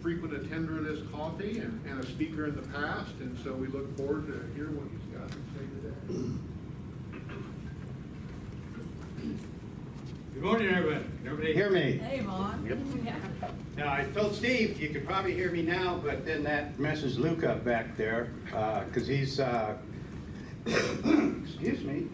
frequent attender of this coffee and a speaker in the past, and so we look forward to hear what he's got to say today. Good morning, everybody. Everybody hear me? Hey, Vaughn. Yep. Now, I told Steve you could probably hear me now, but then that messes Luke up back there because he's, excuse me,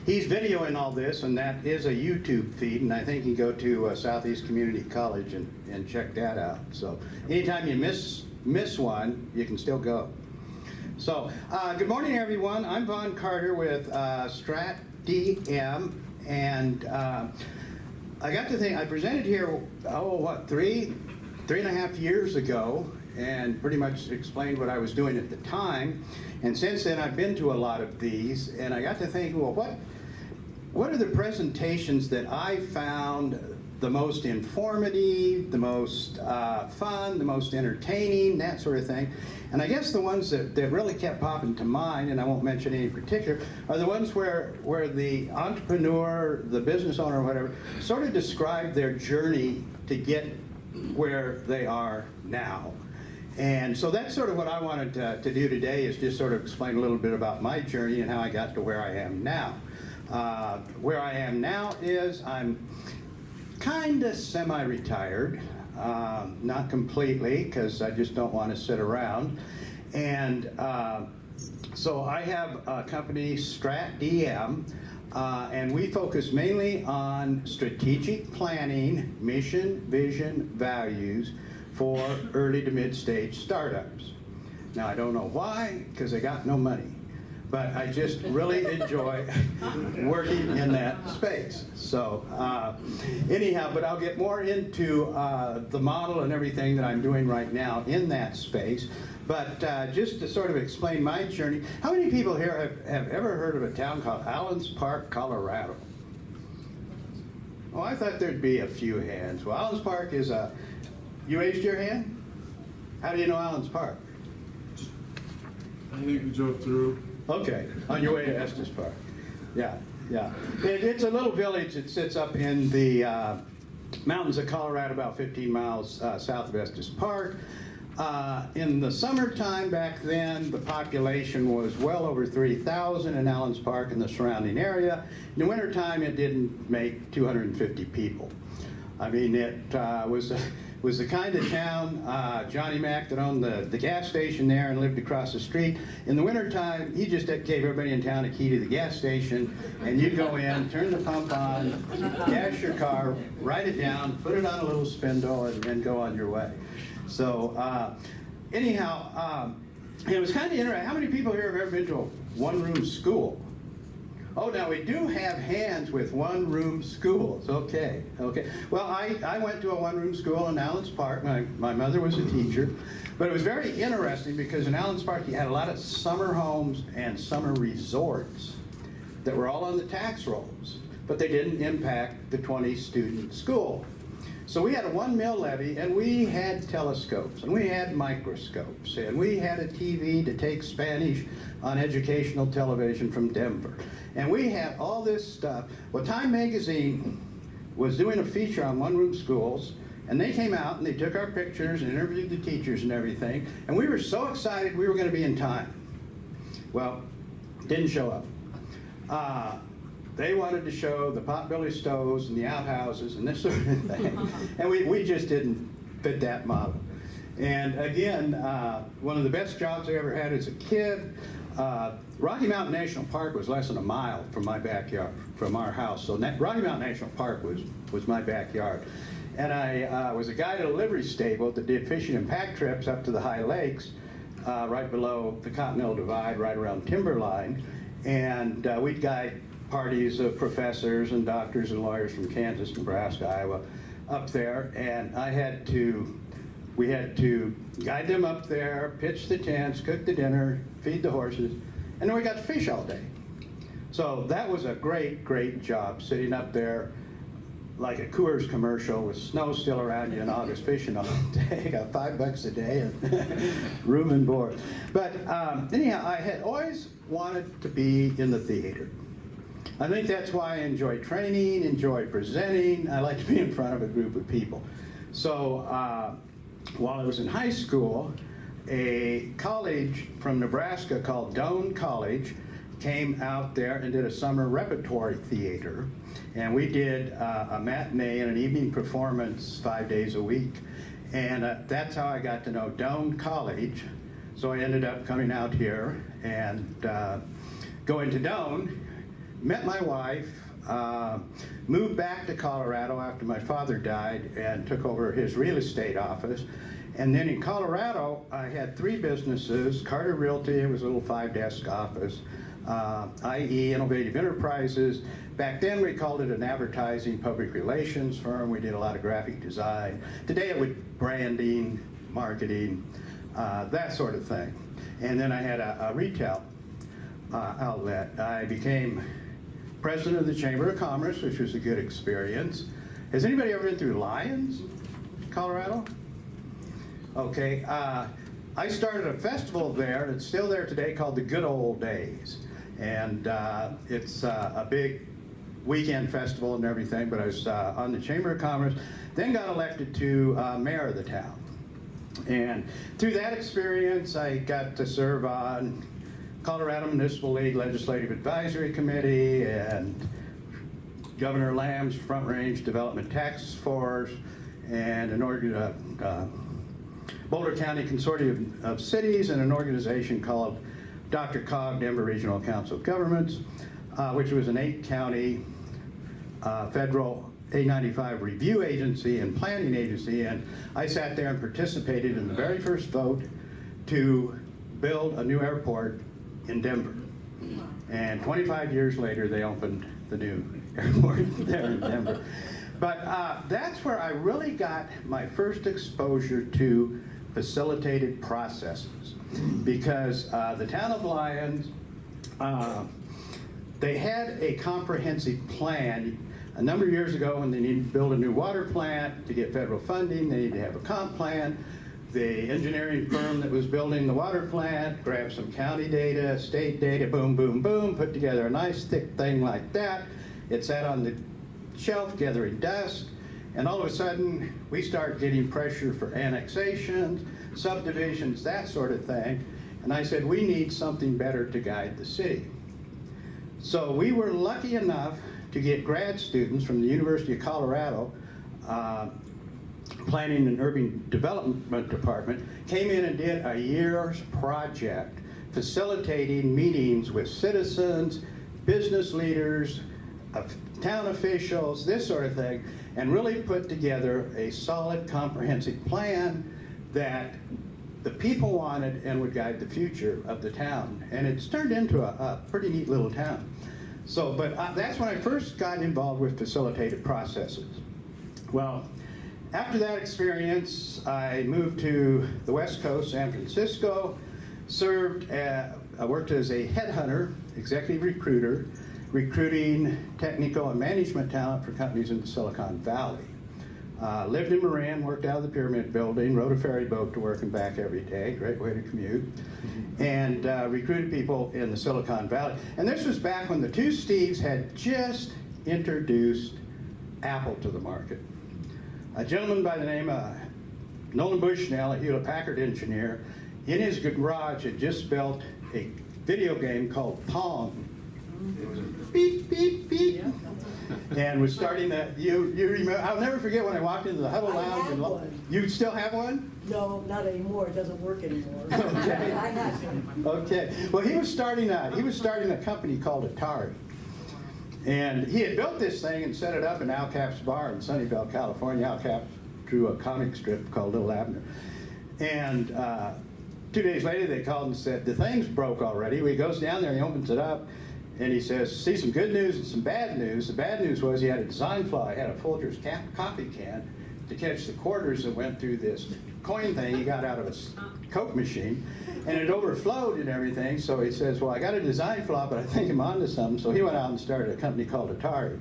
he's videoing all this, and that is a YouTube feed, and I think you can go to Southeast Community College and check that out. So anytime you miss one, you can still go. So good morning, everyone. I'm Vaughn Carter with StratDM. And I got to think, I presented here, three and a half years ago, and pretty much explained what I was doing at the time. And since then, I've been to a lot of these, and I got to think, well, what are the presentations that I found the most informative, the most fun, the most entertaining, that sort of thing. And I guess the ones that really kept popping to mind, and I won't mention any in particular, are the ones where the entrepreneur, the business owner, or whatever, sort of described their journey to get where they are now. And so that's sort of what I wanted to do today, is just sort of explain a little bit about my journey and how I got to where I am now. Where I am now is I'm kind of semi-retired. Not completely, because I just don't want to sit around. And so I have a company, StratDM, and we focus mainly on strategic planning, mission, vision, values for early to mid-stage startups. Now, I don't know why, because I got no money. But I just really enjoy working in that space. So anyhow, but I'll get more into the model and everything that I'm doing right now in that space. But just to sort of explain my journey, how many people here have ever heard of a town called Allens Park, Colorado? Oh, I thought there'd be a few hands. Well, Allens Park is a, you raised your hand? How do you know Allens Park? I think we drove through. Okay, on your way to Estes Park. Yeah. It's a little village that sits up in the mountains of Colorado, about 15 miles south of Estes Park. In the summertime back then, the population was well over 3,000 in Allens Park and the surrounding area. In the wintertime, it didn't make 250 people. I mean, it was the kind of town, Johnny Mac that owned the gas station there and lived across the street. In the wintertime, he just gave everybody in town a key to the gas station, and you'd go in, turn the pump on, gas your car, write it down, put it on a little spindle, and go on your way. So anyhow, it was kind of interesting. How many people here have ever been to a one-room school? Oh, now we do have hands with one-room schools. Okay. Well, I went to a one-room school in Allens Park. My mother was a teacher. But it was very interesting because in Allens Park you had a lot of summer homes and summer resorts that were all on the tax rolls, but they didn't impact the 20-student school. So we had a 1 mill levy, and we had telescopes, and we had microscopes, and we had a TV to take Spanish on educational television from Denver. And we had all this stuff. Well, Time Magazine was doing a feature on one-room schools, and they came out and they took our pictures and interviewed the teachers and everything, and we were so excited we were going to be in Time. Well, didn't show up. They wanted to show the potbelly stoves and the outhouses and this sort of thing, and we just didn't fit that model. And again, one of the best jobs I ever had as a kid, Rocky Mountain National Park was less than a mile from my backyard, from our house. So Rocky Mountain National Park was my backyard. And I was a guide at a livery stable that did fishing and pack trips up to the high lakes, right below the Continental Divide, right around Timberline. And we'd guide parties of professors and doctors and lawyers from Kansas, Nebraska, Iowa, up there. And we had to guide them up there, pitch the tents, cook the dinner, feed the horses, and then we got to fish all day. So that was a great job, sitting up there like a Coors commercial with snow still around you in August, fishing all day. Got $5 a day and room and board. But anyhow, I had always wanted to be in the theater. I think that's why I enjoy training, enjoy presenting. I like to be in front of a group of people. So while I was in high school, a college from Nebraska called Doane College came out there and did a summer repertory theater. And we did a matinee and an evening performance 5 days a week. And that's how I got to know Doane College. So I ended up coming out here and going to Doane, met my wife, moved back to Colorado after my father died and took over his real estate office. And then in Colorado, I had 3 businesses. Carter Realty, it was a little 5-desk office. IE, Innovative Enterprises. Back then we called it an advertising public relations firm. We did a lot of graphic design. Today it was branding, marketing, that sort of thing. And then I had a retail outlet. I became president of the Chamber of Commerce, which was a good experience. Has anybody ever been through Lyons, Colorado? Okay, I started a festival there, and it's still there today, called the Good Old Days. And it's a big weekend festival and everything, but I was on the Chamber of Commerce, then got elected to mayor of the town. And through that experience, I got to serve on Colorado Municipal League Legislative Advisory Committee and Governor Lamb's Front Range Development Task Force and Boulder County Consortium of Cities and an organization called Dr. Cog, Denver Regional Council of Governments, which was an 8-county federal A95 review agency and planning agency. And I sat there and participated in the very first vote to build a new airport in Denver. And 25 years later, they opened the new airport there in Denver. But that's where I really got my first exposure to facilitated processes, because the town of Lyons, they had a comprehensive plan a number of years ago when they needed to build a new water plant to get federal funding. They needed to have a comp plan. The engineering firm that was building the water plant grabbed some county data, state data, boom, boom, boom, put together a nice thick thing like that. It sat on the shelf gathering dust, and all of a sudden we start getting pressure for annexations, subdivisions, that sort of thing. And I said, we need something better to guide the city. So we were lucky enough to get grad students from the University of Colorado, Planning and Urban Development Department, came in and did a year's project facilitating meetings with citizens, business leaders, town officials, this sort of thing, and really put together a solid, comprehensive plan that the people wanted and would guide the future of the town. And it's turned into a pretty neat little town. So, but that's when I first got involved with facilitated processes. Well, after that experience, I moved to the West Coast, San Francisco, I worked as a headhunter, executive recruiter, recruiting technical and management talent for companies in the Silicon Valley. Lived in Marin, worked out of the Pyramid Building, rode a ferry boat to work and back every day, great way to commute, and recruited people in the Silicon Valley. And this was back when the two Steves had just introduced Apple to the market. A gentleman by the name of Nolan Bushnell, a Hewlett-Packard engineer, in his garage had just built a video game called Pong. It was a beep, beep, beep. Yeah. And was starting that, you remember, I'll never forget when I walked into the Huddle Lounge. I had one. You still have one? No, not anymore. It doesn't work anymore. Okay. I had one. Okay. Well, he was starting a company called Atari. And he had built this thing and set it up in Al Cap's bar in Sunnyvale, California. Al Cap drew a comic strip called Little Abner. And 2 days later, they called and said, the thing's broke already. He goes down there, he opens it up, and he says, see some good news and some bad news. The bad news was he had a design flaw. He had a Folgers coffee can to catch the quarters that went through this coin thing he got out of a Coke machine, and it overflowed and everything. So he says, well, I got a design flaw, but I think I'm onto something. So he went out and started a company called Atari.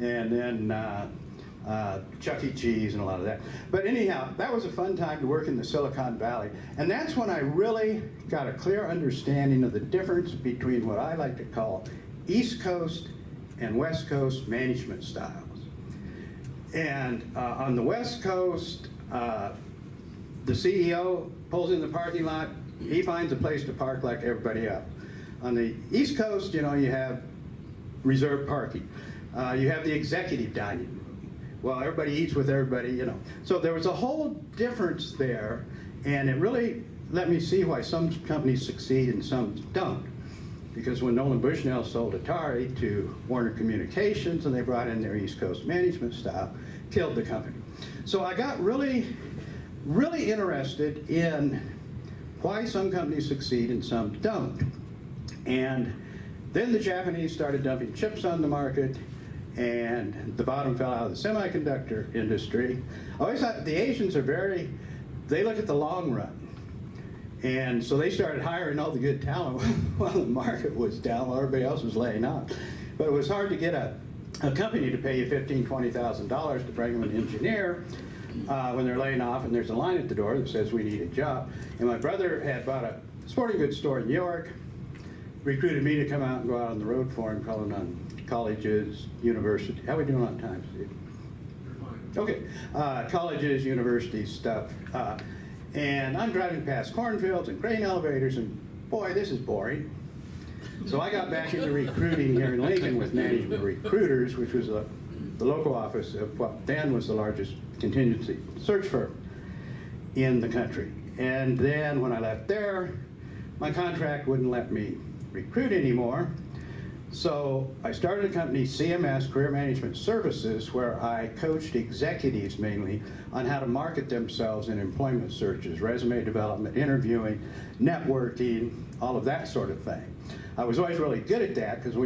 And then Chuck E. Cheese and a lot of that. But anyhow, that was a fun time to work in the Silicon Valley. And that's when I really got a clear understanding of the difference between what I like to call East Coast and West Coast management styles. And on the West Coast, the CEO pulls in the parking lot, he finds a place to park like everybody else. On the East Coast, you know, you have reserved parking. You have the executive dining room. Well, everybody eats with everybody, you know. So there was a whole difference there, and it really let me see why some companies succeed and some don't. Because when Nolan Bushnell sold Atari to Warner Communications and they brought in their East Coast management style, killed the company. So I got really interested in why some companies succeed and some don't. And then the Japanese started dumping chips on the market, and the bottom fell out of the semiconductor industry. I always thought the Asians are they look at the long run. And so they started hiring all the good talent while the market was down, while everybody else was laying off. But it was hard to get a company to pay you $15,000, $20,000 to bring them an engineer when they're laying off and there's a line at the door that says we need a job. And my brother had bought a sporting goods store in New York, recruited me to come out and go out on the road for him, calling on colleges, universities. How are we doing on time, Steve? You're fine. Okay, colleges, universities, stuff. And I'm driving past cornfields and grain elevators, and boy, this is boring. So I got back into recruiting here in Lincoln with Management Recruiters, which was the local office of what then was the largest contingency search firm in the country. And then when I left there, my contract wouldn't let me recruit anymore. So I started a company, CMS, Career Management Services, where I coached executives mainly on how to market themselves in employment searches, resume development, interviewing, networking, all of that sort of thing. I was always really good at that because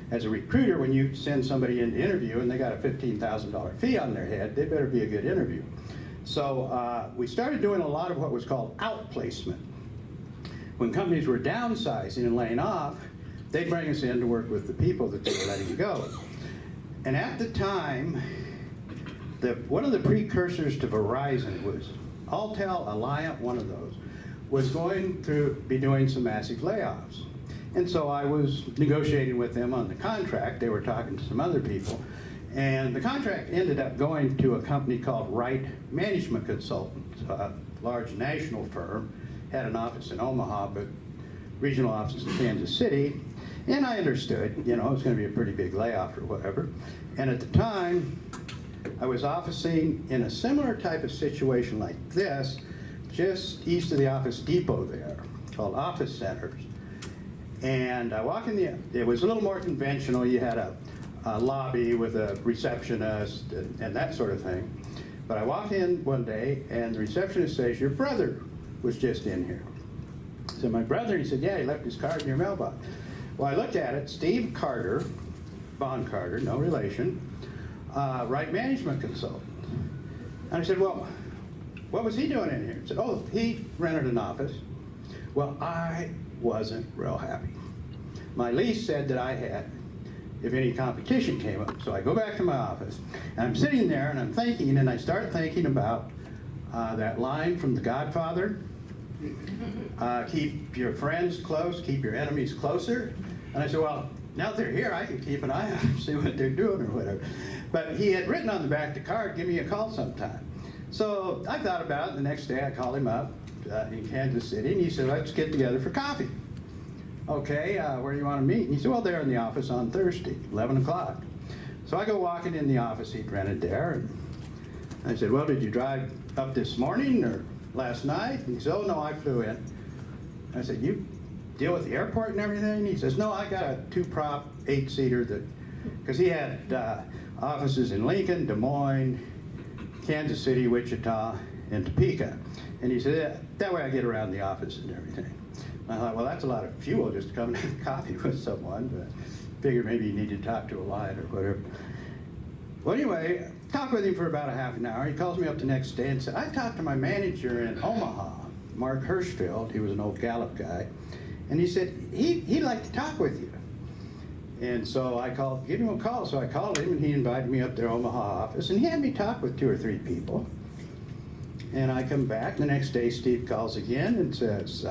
as a recruiter, when you send somebody in to interview and they got a $15,000 fee on their head, they better be a good interview. So we started doing a lot of what was called outplacement. When companies were downsizing and laying off, they'd bring us in to work with the people that they were letting go. And at the time, one of the precursors to Verizon was Altel, Alliant, one of those, was going to be doing some massive layoffs. And so I was negotiating with them on the contract. They were talking to some other people. And the contract ended up going to a company called Wright Management Consultants, a large national firm, had an office in Omaha, but regional offices in Kansas City. And I understood, you know, it was going to be a pretty big layoff or whatever. And at the time, I was officing in a similar type of situation like this, just east of the Office Depot there, called Office Centers. And I walk in it was a little more conventional. You had a lobby with a receptionist and that sort of thing. But I walk in one day, and the receptionist says, "Your brother was just in here." So my brother, he said, "Yeah, he left his card in your mailbox." Well, I looked at it, Steve Carter, Vaughn Carter, no relation, Wright Management Consultant. And I said, "Well, what was he doing in here?" He said, "Oh, he rented an office." Well, I wasn't real happy. My lease said that I had, if any competition came up. So I go back to my office, and I'm sitting there, and I'm thinking, and I start thinking about that line from The Godfather. Keep your friends close, keep your enemies closer. And I said, well, now that they're here, I can keep an eye on them, see what they're doing or whatever. But he had written on the back of the card, "Give me a call sometime." So I thought about it. The next day I called him up in Kansas City, and he said, "Let's get together for coffee." "Okay, where do you want to meet?" And he said, "Well, there in the office on Thursday, 11 o'clock. So I go walking in the office he'd rented there, and I said, "Well, did you drive up this morning or last night?" And he said, "Oh, no, I flew in." I said, "You deal with the airport and everything?" He says, "No, I got a 2-prop 8-seater because he had offices in Lincoln, Des Moines, Kansas City, Wichita, and Topeka. And he said, "Yeah, that way I get around the office and everything." And I thought, well, that's a lot of fuel just to come and have coffee with someone, but figured maybe you need to talk to a line or whatever. Well, anyway, talked with him for about a half an hour. He calls me up the next day and said, "I talked to my manager in Omaha, Mark Hirschfeld." He was an old Gallup guy. And he said, he'd like to talk with you. And so I give him a call. So I called him, and he invited me up to their Omaha office, and he had me talk with 2 or 3 people. And I come back the next day, Steve calls again and says,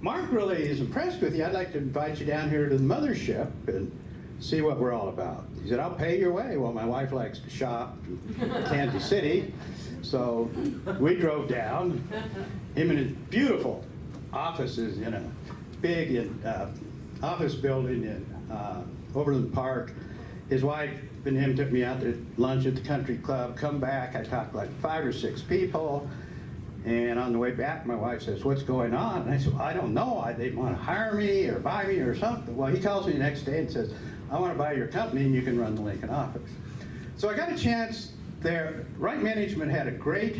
"Mark really is impressed with you. I'd like to invite you down here to the mothership and see what we're all about." He said, "I'll pay your way." Well, my wife likes to shop in Kansas City. So we drove down, him in his beautiful offices in a big office building in Overland Park. His wife and him took me out to lunch at the country club, come back, I talked to like 5 or 6 people, and on the way back my wife says, "What's going on?" And I said, "Well, I don't know, they want to hire me or buy me or something." Well, he calls me the next day and says, "I want to buy your company and you can run the Lincoln office." So I got a chance there. Right Management had a great,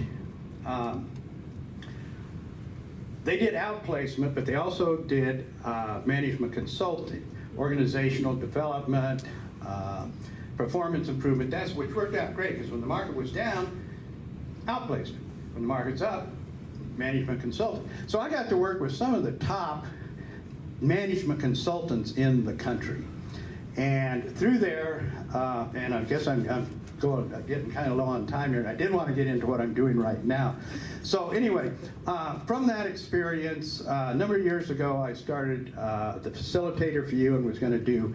they did outplacement, but they also did management consulting, organizational development, performance improvement. That's which worked out great, because when the market was down, outplacement. When the market's up, management consulting. So I got to work with some of the top management consultants in the country. And through there, and I guess I'm getting kind of low on time here, and I did want to get into what I'm doing right now. So anyway, from that experience, a number of years ago, I started the facilitator for you and was going to do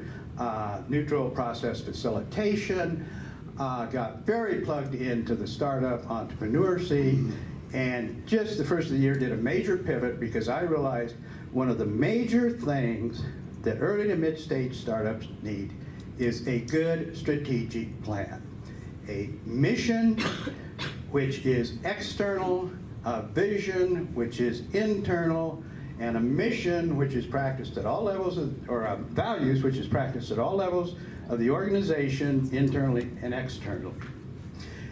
neutral process facilitation. Got very plugged into the startup entrepreneur scene, and just the first of the year did a major pivot because I realized one of the major things that early to mid-stage startups need is a good strategic plan. A mission which is external, a vision which is internal, and a mission which is practiced at all levels or values which is practiced at all levels of the organization, internally and externally.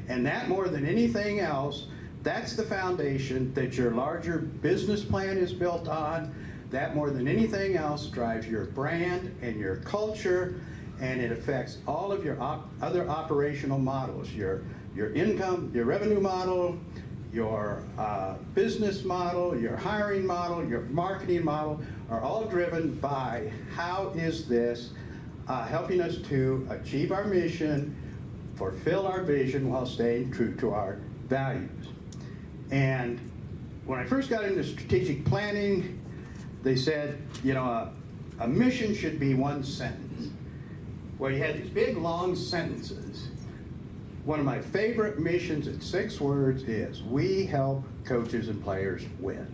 And that, more than anything else, that's the foundation that your larger business plan is built on. That, more than anything else, drives your brand and your culture, and it affects all of your other operational models, your income, your revenue model, your business model, your hiring model, your marketing model, are all driven by how is this helping us to achieve our mission, fulfill our vision while staying true to our values. And when I first got into strategic planning, they said, you know, a mission should be one sentence. Well, you had these big, long sentences. One of my favorite missions at 6 words is, we help coaches and players win.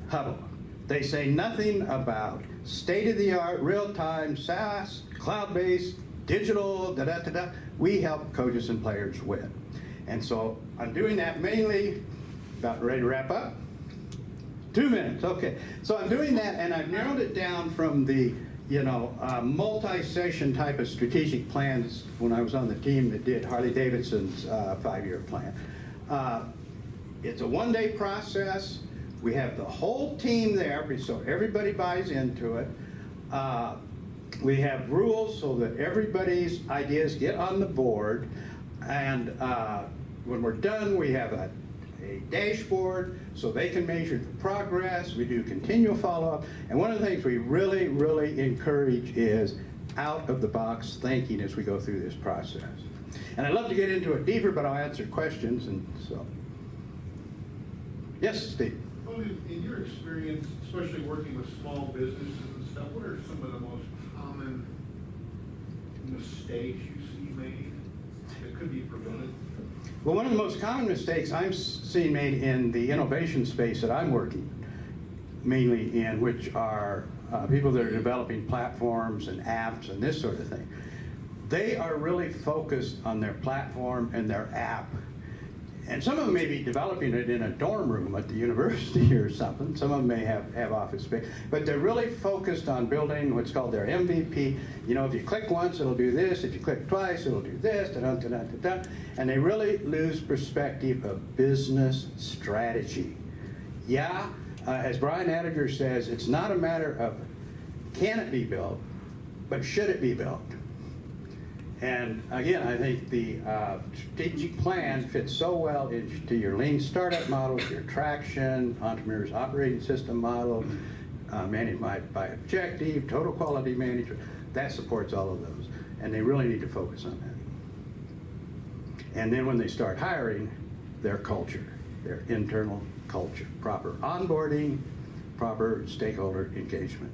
Huddle. They say nothing about state-of-the-art, real-time, SaaS, cloud-based, digital, da-da-da-da. We help coaches and players win. And so I'm doing that mainly, about ready to wrap up. 2 minutes, okay. So I'm doing that, and I've narrowed it down from the, multi-session type of strategic plans when I was on the team that did Harley-Davidson's 5-year plan. It's a 1-day process. We have the whole team there, so everybody buys into it. We have rules so that everybody's ideas get on the board. And when we're done, we have a dashboard so they can measure the progress. We do continual follow-up. And one of the things we really, really encourage is out-of-the-box thinking as we go through this process. And I'd love to get into it deeper, but I'll answer questions. And so, yes, Steve? Well, in your experience, especially working with small businesses and stuff, what are some of the most common mistakes you see made that could be prevented? Well, one of the most common mistakes I'm seeing made in the innovation space that I'm working mainly in, which are people that are developing platforms and apps and this sort of thing. They are really focused on their platform and their app. And some of them may be developing it in a dorm room at the university or something. Some of them may have office space. But they're really focused on building what's called their MVP. You know, if you click once, it'll do this. If you click twice, it'll do this. Da-da-da-da-da. And they really lose perspective of business strategy. Yeah, as Brian Adiger says, it's not a matter of can it be built, but should it be built? And again, I think the strategic plan fits so well into your lean startup models, your traction, entrepreneur's operating system model, managed by objective, total quality management. That supports all of those. And they really need to focus on that. And then when they start hiring, their culture, their internal culture, proper onboarding, proper stakeholder engagement.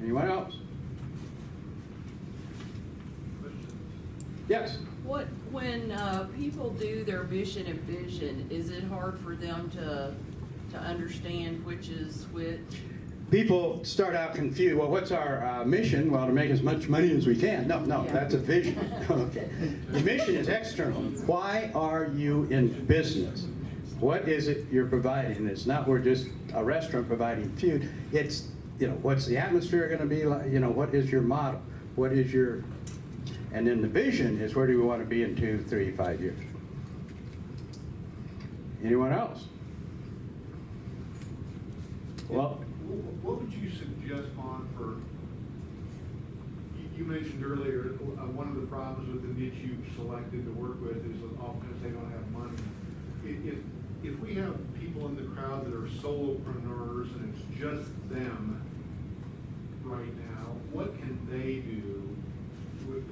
Anyone else? Yes? What when people do their mission and vision, is it hard for them to understand which is which? People start out confused. Well, what's our mission? Well, to make as much money as we can. No, Yeah. that's a vision. Okay. The mission is external. Why are you in business? What is it you're providing? It's not we're just a restaurant providing food. It's, what's the atmosphere going to be like? What is your model? What is your, and then the vision is where do we want to be in 2, 3, 5 years? Anyone else? Well, What would you suggest on for, you mentioned earlier, one of the problems with the niche you've selected to work with is often they don't have money. If we have people in the crowd that are solopreneurs and it's just them right now, what can they do with,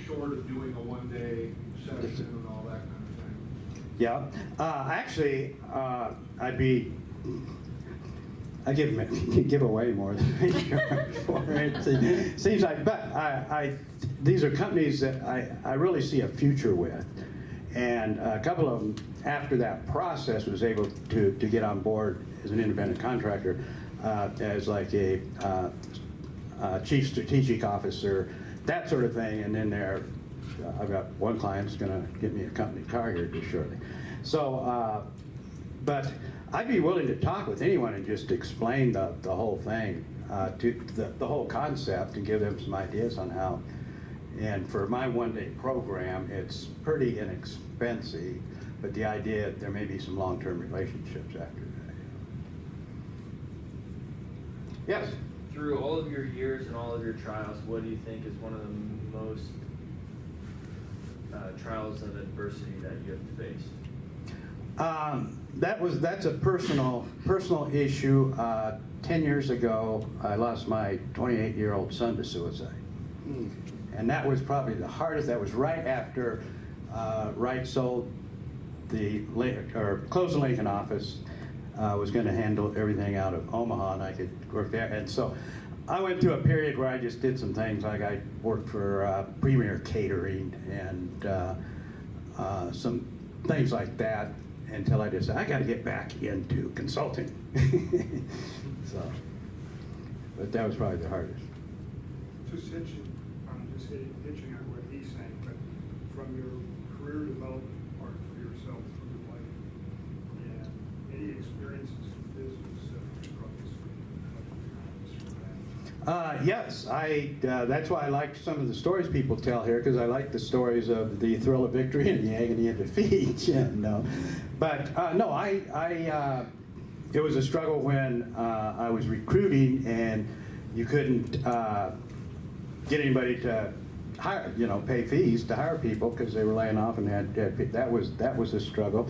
short of doing a one-day session and all that kind of thing? yeah. Actually, I give away more than I charge for it. It seems like, but these are companies that I really see a future with. And a couple of them, after that process, was able to get on board as an independent contractor, as like a chief strategic officer, that sort of thing. And then I've got one client who's going to get me a company car here just shortly. So, but I'd be willing to talk with anyone and just explain the whole thing, to the whole concept, and give them some ideas on how. And for my one-day program, it's pretty inexpensive, but the idea there may be some long-term relationships after that. Yes? Through all of your years and all of your trials, what do you think is one of the most trials of adversity that you have faced? That's a personal issue. 10 years ago, I lost my 28-year-old son to suicide. And that was probably the hardest. That was right after Wright sold closed the Lincoln office, was going to handle everything out of Omaha, and I could work there. And so I went through a period where I just did some things, like I worked for Premier Catering and some things like that, until I decided I got to get back into consulting. So, but that was probably the hardest. Just hitching on what he's saying, but from your career development part for yourself through your life, and any experiences in business that Yes, that's why I like some of the stories people tell here, because I like the stories of the thrill of victory and the agony of defeat. But no, it was a struggle when I was recruiting and you couldn't get anybody to hire, pay fees to hire people because they were laying off and that was a struggle.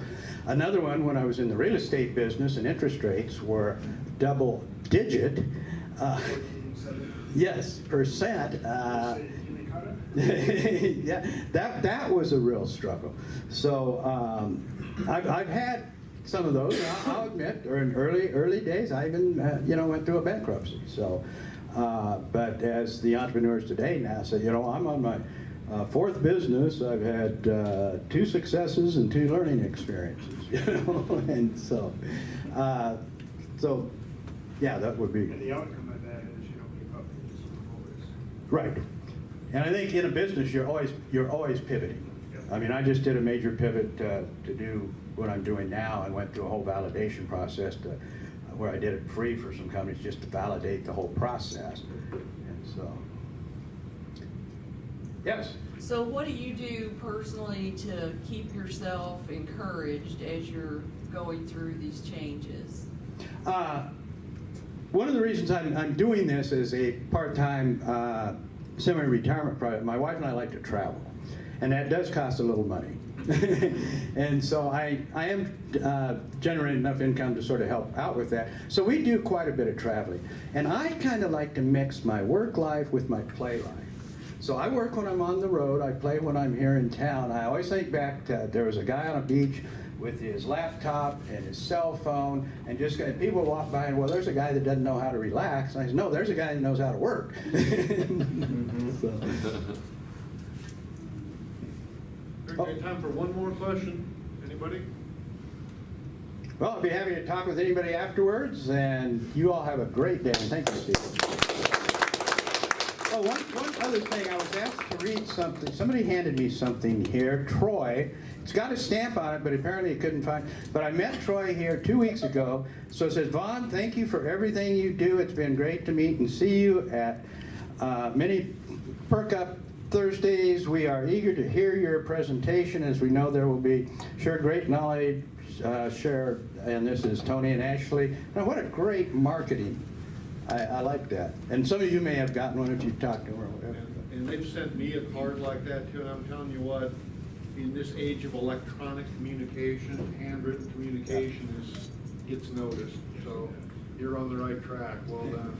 Another one, when I was in the real estate business and interest rates were double digit. Yes, percent. Yeah, that was a real struggle. So I've had some of those. I'll admit, or in early days, I even went through a bankruptcy. So, but as the entrepreneurs today now say, I'm on my fourth business. I've had 2 successes and 2 learning experiences. And so yeah, that would be. And the outcome of that is you don't give up. You just move forward. Right. And I think in a business, you're always pivoting. Yeah. I mean, I just did a major pivot to do what I'm doing now, and went through a whole validation process where I did it free for some companies just to validate the whole process. And so, yes. So what do you do personally to keep yourself encouraged as you're going through these changes? One of the reasons I'm doing this is a part-time semi-retirement project. My wife and I like to travel, and that does cost a little money. And so I am generating enough income to sort of help out with that. So we do quite a bit of traveling. And I kind of like to mix my work life with my play life. So I work when I'm on the road. I play when I'm here in town. I always think back to, there was a guy on a beach with his laptop and his cell phone, and people walk by and, well, there's a guy that doesn't know how to relax. And I said, no, there's a guy that knows how to work. So. Okay, time for one more question. Anybody? Well, I'll be happy to talk with anybody afterwards, and you all have a great day, and thank you, Steve. Oh, one other thing, I was asked to read something. Somebody handed me something here. Troy, it's got a stamp on it, but apparently it couldn't find. But I met Troy here 2 weeks ago. So it says, Vaughn, thank you for everything you do. It's been great to meet and see you at many Perk Up Thursdays. We are eager to hear your presentation, as we know there will be sure great knowledge shared. And this is Tony and Ashley. Now, what a great marketing. I like that. And some of you may have gotten one if you've talked to them or whatever. And they've sent me a card like that too, and I'm telling you what, in this age of electronic communication, handwritten communication gets noticed. So you're on the right track. Well done.